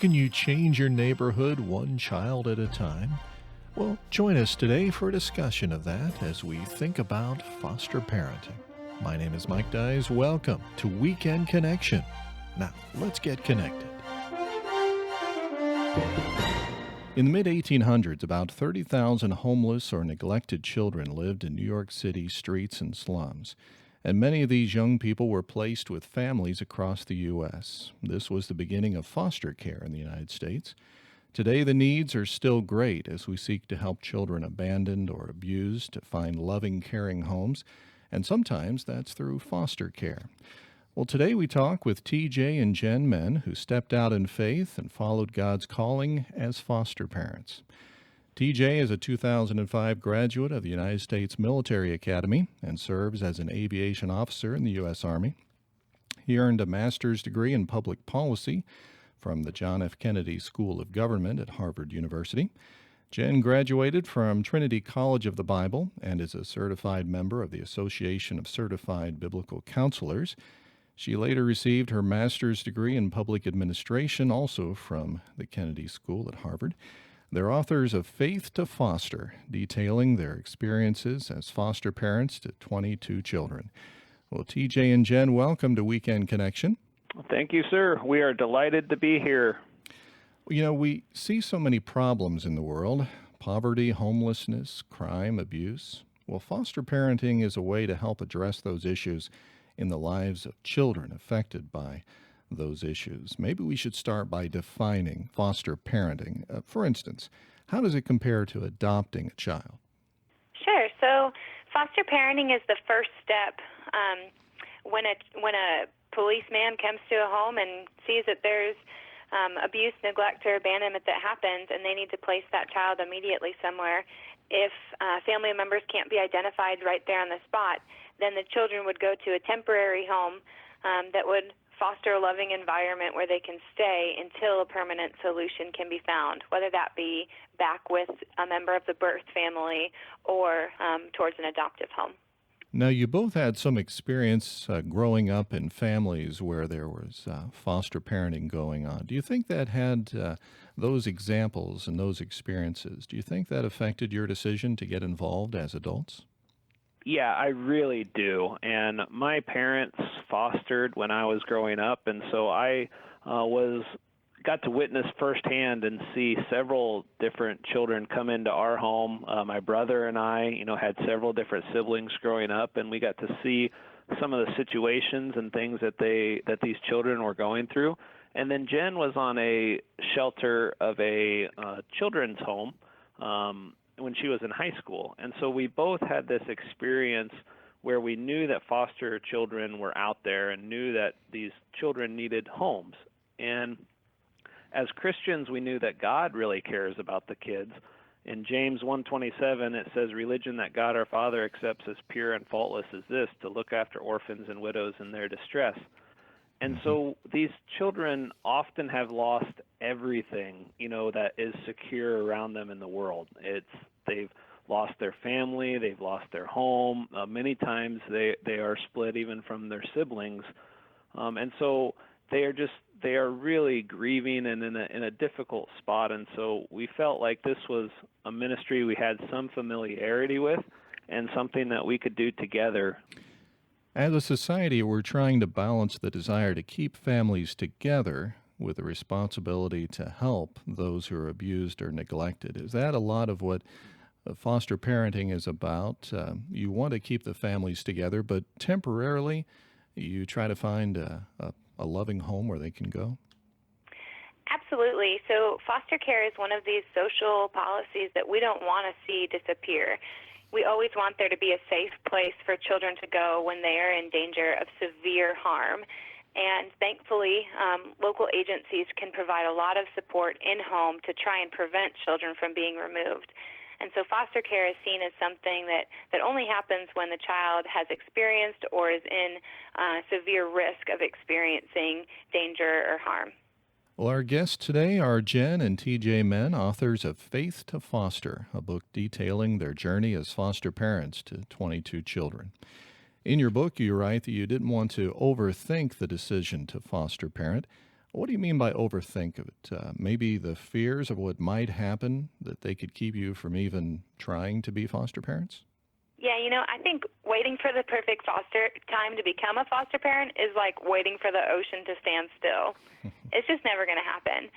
can you change your neighborhood one child at a time? Well, join us today for a discussion of that as we think about foster parenting. My name is Mike Dyes. Welcome to Weekend Connection. Now, let's get connected. In the mid-1800s, about 30,000 homeless or neglected children lived in New York City streets and slums, and many of these young people were placed with families across the U.S. This was the beginning of foster care in the United States. Today, the needs are still great as we seek to help children abandoned or abused to find loving, caring homes, and sometimes that's through foster care. Well, today we talk with TJ and Jen Men, who stepped out in faith and followed God's calling as foster parents. TJ is a 2005 graduate of the United States Military Academy and serves as an aviation officer in the U.S. Army. He earned a master's degree in public policy from the John F. Kennedy School of Government at Harvard University. Jen graduated from Trinity College of the Bible and is a certified member of the Association of Certified Biblical Counselors. She later received her master's degree in public administration, also from the Kennedy School at Harvard. They're authors of Faith to Foster, detailing their experiences as foster parents to 22 children. Well, TJ and Jen, welcome to Weekend Connection. Thank you, sir. We are delighted to be here. You know, we see so many problems in the world: poverty, homelessness, crime, abuse. Well, foster parenting is a way to help address those issues in the lives of children affected by those issues. Maybe we should start by defining foster parenting. For instance, how does it compare to adopting a child? Sure. So foster parenting is the first step when a policeman comes to a home and sees that there's abuse, neglect, or abandonment that happens, and they need to place that child immediately somewhere. If family members can't be identified right there on the spot, then the children would go to a temporary home that would foster a loving environment where they can stay until a permanent solution can be found, whether that be back with a member of the birth family or towards an adoptive home. Now, you both had some experience growing up in families where there was foster parenting going on. Do you think that had those examples and those experiences, do you think that affected your decision to get involved as adults? Yeah, I really do. And my parents fostered when I was growing up, and so I got to witness firsthand and see several different children come into our home. My brother and I, had several different siblings growing up, and we got to see some of the situations and things that these children were going through. And then Jen was on a shelter of a children's home when she was in high school. And so we both had this experience where we knew that foster children were out there and knew that these children needed homes. And as Christians, we knew that God really cares about the kids. In James 1:27, it says, "Religion that God our Father accepts as pure and faultless is this, to look after orphans and widows in their distress." And so these children often have lost everything, that is secure around them in the world. They've lost their family, they've lost their home. Many times they are split even from their siblings. And so they are really grieving and in a difficult spot. And so we felt like this was a ministry we had some familiarity with and something that we could do together. As a society, we're trying to balance the desire to keep families together with the responsibility to help those who are abused or neglected. Is that a lot of what foster parenting is about? You want to keep the families together, but temporarily you try to find a loving home where they can go? Absolutely. So foster care is one of these social policies that we don't want to see disappear. We always want there to be a safe place for children to go when they are in danger of severe harm. And thankfully, local agencies can provide a lot of support in-home to try and prevent children from being removed. And so foster care is seen as something that only happens when the child has experienced or is in severe risk of experiencing danger or harm. Well, our guests today are Jen and TJ Men, authors of Faith to Foster, a book detailing their journey as foster parents to 22 children. In your book, you write that you didn't want to overthink the decision to foster parent. What do you mean by overthink of it? Maybe the fears of what might happen that they could keep you from even trying to be foster parents? Yeah, I think waiting for the perfect foster time to become a foster parent is like waiting for the ocean to stand still. It's just never going to happen.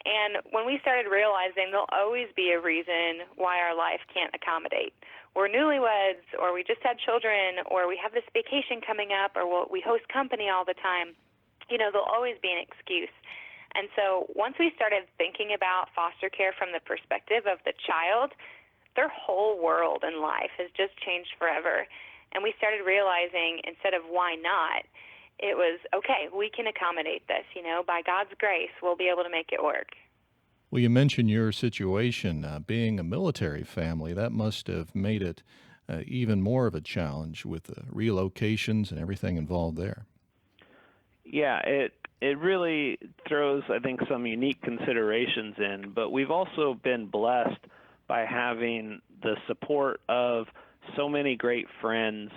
And when we started realizing there'll always be a reason why our life can't accommodate. We're newlyweds, or we just had children, or we have this vacation coming up, or we host company all the time. There'll always be an excuse. And so once we started thinking about foster care from the perspective of the child, their whole world in life has just changed forever. And we started realizing instead of why not, it was, okay, we can accommodate this. By God's grace, we'll be able to make it work. Well, you mentioned your situation, being a military family. That must have made it even more of a challenge with the relocations and everything involved there. Yeah, it really throws, I think, some unique considerations in, but we've also been blessed by having the support of so many great friends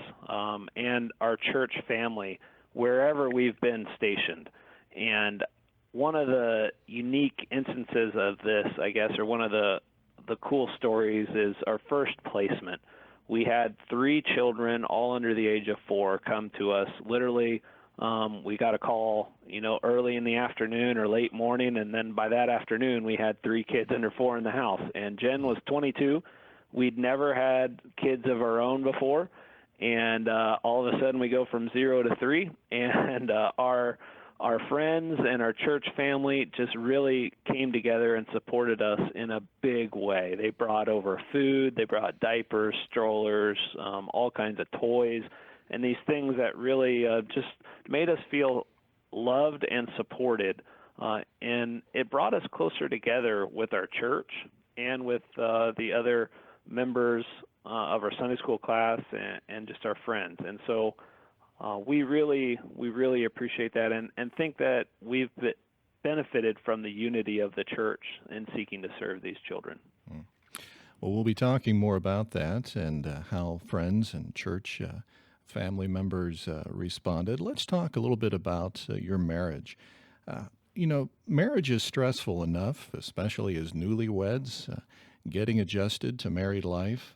and our church family wherever we've been stationed. And one of the unique instances of this, I guess, or one of the cool stories is our first placement. We had 3 children, all under the age of 4, come to us. Literally, we got a call, early in the afternoon or late morning, and then by that afternoon, we had 3 kids under 4 in the house. And Jen was 22. We'd never had kids of our own before, and all of a sudden we go from 0 to 3, and our friends and our church family just really came together and supported us in a big way. They brought over food, they brought diapers, strollers, all kinds of toys, and these things that really just made us feel loved and supported. And it brought us closer together with our church and with the other members of our Sunday school class and just our friends. And so we really appreciate that and think that we've benefited from the unity of the church in seeking to serve these children. Well, we'll be talking more about that and how friends and church family members responded. Let's talk a little bit about your marriage. Marriage is stressful enough, especially as newlyweds, getting adjusted to married life.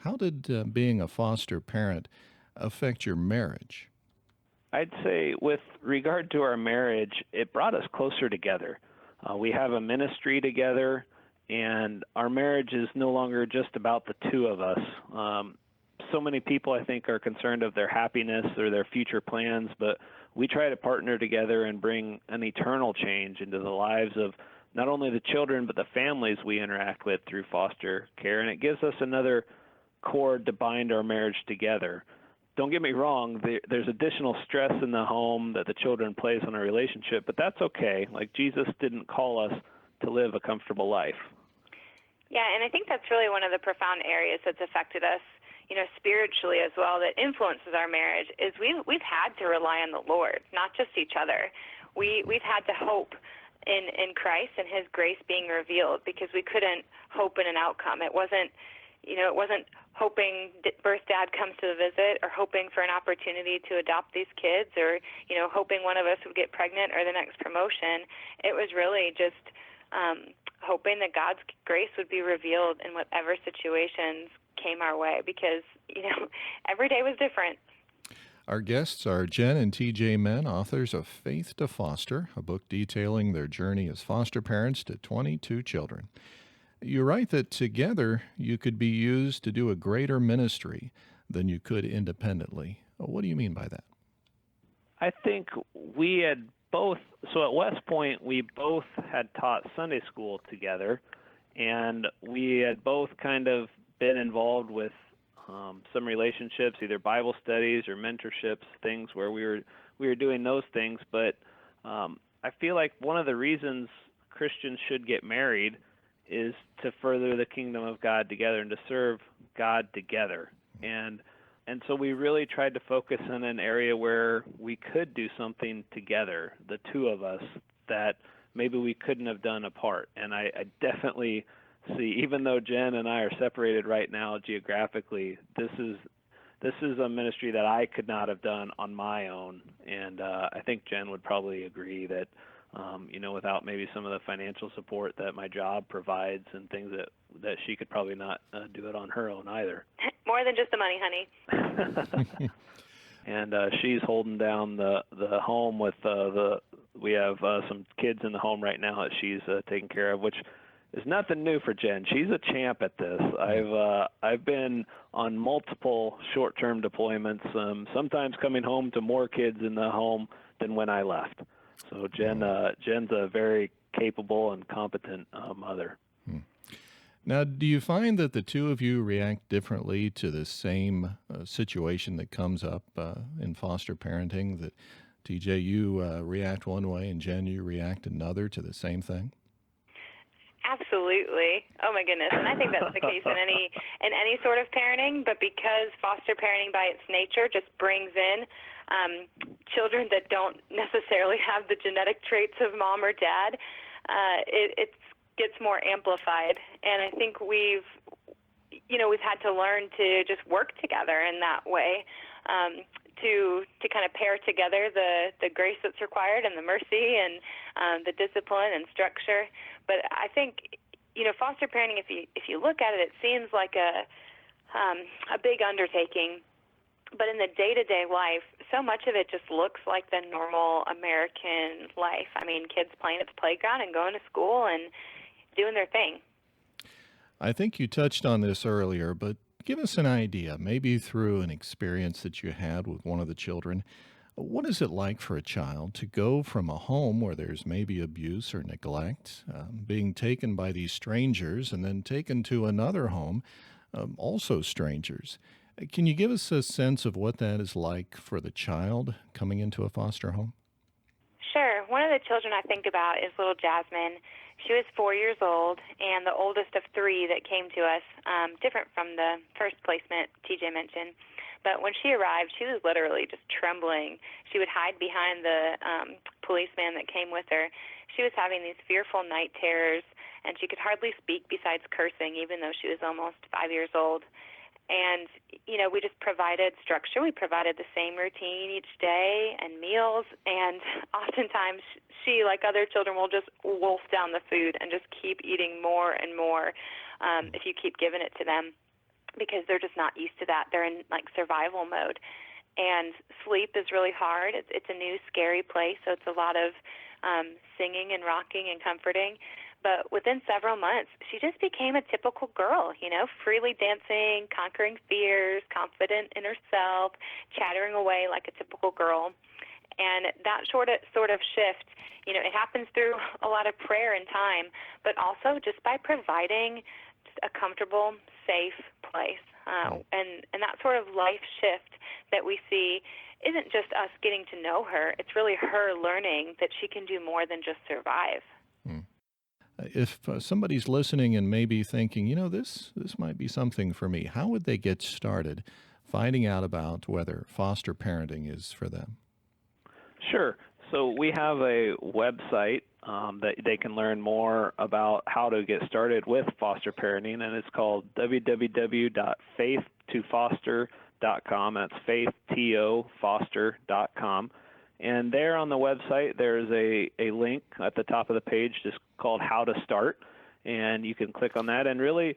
How did being a foster parent affect your marriage? I'd say with regard to our marriage, it brought us closer together. We have a ministry together, and our marriage is no longer just about the 2 of us. So many people, I think, are concerned of their happiness or their future plans, but we try to partner together and bring an eternal change into the lives of not only the children, but the families we interact with through foster care, and it gives us another cord to bind our marriage together. Don't get me wrong, there's additional stress in the home that the children place on our relationship, but that's okay. Like, Jesus didn't call us to live a comfortable life. Yeah, and I think that's really one of the profound areas that's affected us, spiritually as well, that influences our marriage, is we've had to rely on the Lord, not just each other. We've had to hope in Christ and His grace being revealed, because we couldn't hope in an outcome. It wasn't hoping birth dad comes to the visit, or hoping for an opportunity to adopt these kids, or hoping one of us would get pregnant or the next promotion. It was really just hoping that God's grace would be revealed in whatever situations came our way, because every day was different. Our guests are Jen and TJ Menn, authors of Faith to Foster, a book detailing their journey as foster parents to 22 children. You write that together you could be used to do a greater ministry than you could independently. What do you mean by that? I think we had both, so at West Point, we both had taught Sunday school together, and we had both kind of been involved with some relationships, either Bible studies or mentorships, things where we were doing those things. But I feel like one of the reasons Christians should get married is to further the kingdom of God together and to serve God together. And so we really tried to focus on an area where we could do something together, the 2 of us, that maybe we couldn't have done apart. And I definitely see, even though Jen and I are separated right now geographically, this is a ministry that I could not have done on my own. And I think Jen would probably agree that without maybe some of the financial support that my job provides and things that she could probably not do it on her own either. More than just the money, honey. And she's holding down the home with we have some kids in the home right now that she's taking care of, which is nothing new for Jen. She's a champ at this. I've been on multiple short-term deployments, sometimes coming home to more kids in the home than when I left. So Jen's a very capable and competent mother. Now, do you find that the two of you react differently to the same situation that comes up in foster parenting? That TJ, you react one way, and Jen, you react another to the same thing? Absolutely. Oh my goodness. And I think that's the case in any sort of parenting, but because foster parenting by its nature just brings in children that don't necessarily have the genetic traits of mom or dad, it gets more amplified. And I think we've had to learn to just work together in that way, to kind of pair together the grace that's required and the mercy and the discipline and structure. But I think, foster parenting, if you look at it, it seems like a big undertaking. But in the day-to-day life, so much of it just looks like the normal American life. I mean, kids playing at the playground and going to school and doing their thing. I think you touched on this earlier, but give us an idea, maybe through an experience that you had with one of the children. What is it like for a child to go from a home where there's maybe abuse or neglect, being taken by these strangers, and then taken to another home, also strangers? Can you give us a sense of what that is like for the child coming into a foster home? Sure. One of the children I think about is little Jasmine. She was 4 years old and the oldest of three that came to us, different from the first placement TJ mentioned. But when she arrived, she was literally just trembling. She would hide behind the policeman that came with her. She was having these fearful night terrors, and she could hardly speak besides cursing, even though she was almost 5 years old. And, we just provided structure. We provided the same routine each day and meals. And oftentimes she, like other children, will just wolf down the food and just keep eating more and more if you keep giving it to them, because they're just not used to that. They're in, survival mode. And sleep is really hard. It's a new, scary place, so it's a lot of singing and rocking and comforting. But within several months, she just became a typical girl, freely dancing, conquering fears, confident in herself, chattering away like a typical girl. And that sort of shift, it happens through a lot of prayer and time, but also just by providing just a comfortable, safe place. And that sort of life shift that we see isn't just us getting to know her. It's really her learning that she can do more than just survive. If somebody's listening and maybe thinking, this might be something for me, how would they get started finding out about whether foster parenting is for them? Sure. So we have a website that they can learn more about how to get started with foster parenting, and it's called www.faith2foster.com. That's faith2foster.com. And there on the website, there's a link at the top of the page just called How to Start, and you can click on that. And really,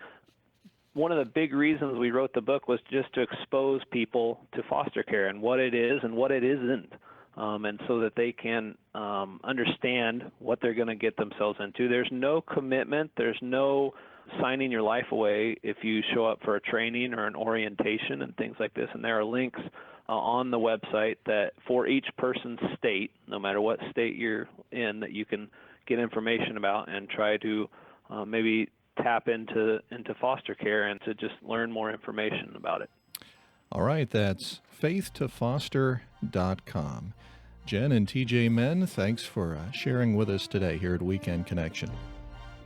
one of the big reasons we wrote the book was just to expose people to foster care and what it is and what it isn't, and so that they can understand what they're going to get themselves into. There's no commitment. There's no signing your life away if you show up for a training or an orientation and things like this. And there are links on the website that for each person's state, no matter what state you're in, that you can get information about and try to maybe tap into foster care and to just learn more information about it. All right, that's faith2foster.com. Jen and TJ Men, thanks for sharing with us today here at Weekend Connection.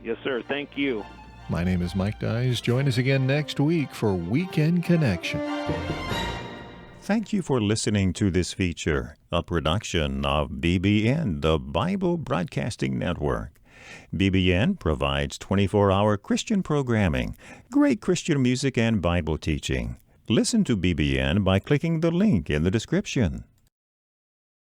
Yes, sir. Thank you. My name is Mike Dyes. Join us again next week for Weekend Connection. Thank you for listening to this feature, a production of BBN, the Bible Broadcasting Network. BBN provides 24-hour Christian programming, great Christian music, and Bible teaching. Listen to BBN by clicking the link in the description.